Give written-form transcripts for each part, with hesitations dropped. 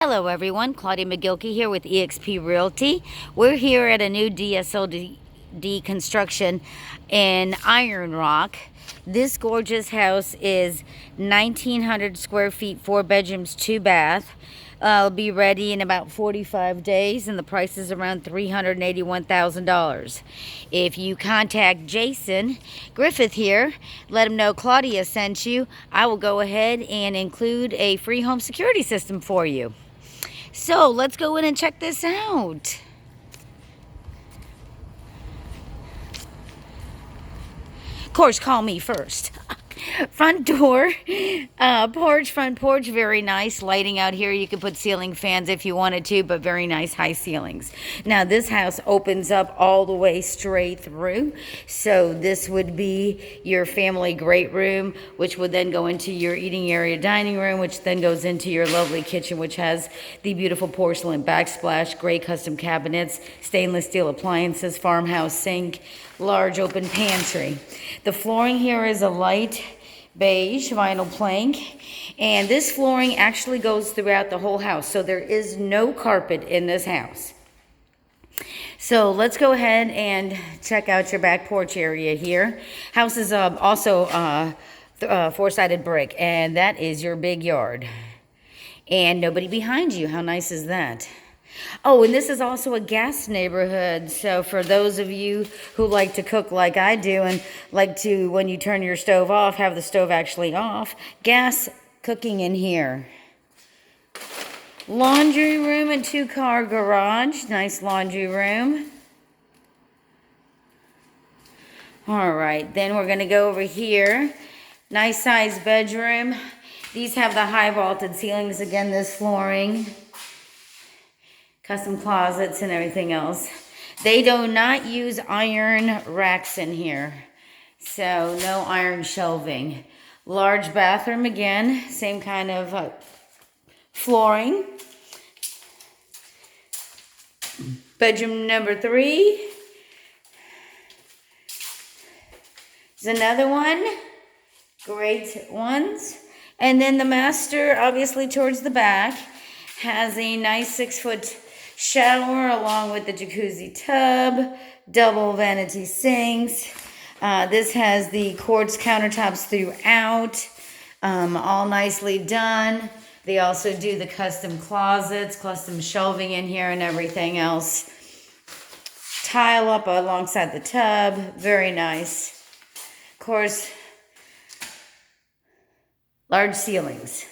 Hello everyone, Claudia McGilkey here with eXp Realty. We're here at a new Dsld construction in Iron Rock. This gorgeous house is 1,900 square feet, 4 bedrooms, 2 bath. It'll be ready in about 45 days and the price is around $381,000. If you contact Jason Griffith here, let him know Claudia sent you, I will go ahead and include a free home security system for you. So let's go in and check this out. Of course, call me first. Front door, front porch, very nice. Lighting out here, you could put ceiling fans if you wanted to, but very nice high ceilings. Now this house opens up all the way straight through. So this would be your family great room, which would then go into your eating area, dining room, which then goes into your lovely kitchen, which has the beautiful porcelain backsplash, gray custom cabinets, stainless steel appliances, farmhouse sink, large open pantry. The flooring here is a light beige vinyl plank, and this flooring actually goes throughout the whole house, so there is no carpet in this house. So let's go ahead and check out your back porch area here. House is also four-sided brick, and that is your big yard, and nobody behind you. How nice is that? Oh, and this is also a gas neighborhood, so for those of you who like to cook like I do and like to, when you turn your stove off, have the stove actually off, gas cooking in here. Laundry room and 2-car garage. Nice laundry room. All right, then we're going to go over here. Nice size bedroom. These have the high vaulted ceilings. Again, this flooring. Custom closets and everything else. They do not use iron racks in here, so no iron shelving. Large bathroom again, same kind of flooring. Bedroom number 3. There's another one. Great ones. And then the master, obviously towards the back, has a nice 6-foot shower along with the jacuzzi tub, double vanity sinks. This has the quartz countertops throughout, all nicely done. They also do the custom closets, custom shelving in here and everything else. Tile up alongside the tub, very nice. Of course, large ceilings.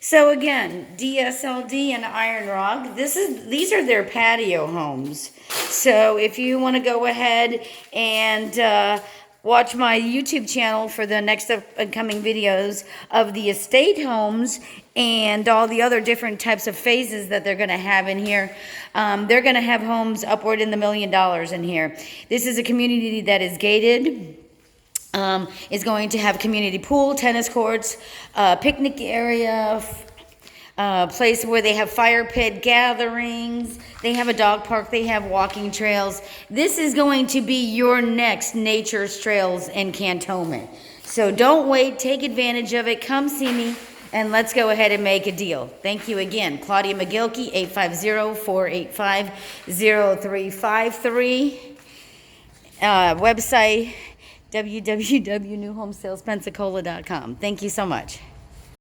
So again, Dsld and Iron Rock, these are their patio homes. So if you want to go ahead and watch my YouTube channel for the next upcoming videos of the estate homes and all the other different types of phases that they're going to have in here. They're going to have homes upward in the $1 million in here. This is a community that is gated. Is going to have community pool, tennis courts, picnic area, place where they have fire pit gatherings. They have a dog park. They have walking trails. This is going to be your next nature's trails in Cantonment. So don't wait. Take advantage of it. Come see me, and let's go ahead and make a deal. Thank you again. Claudia McGilkey, 850-485-0353. Website www.newhomesalespensacola.com. Thank you so much.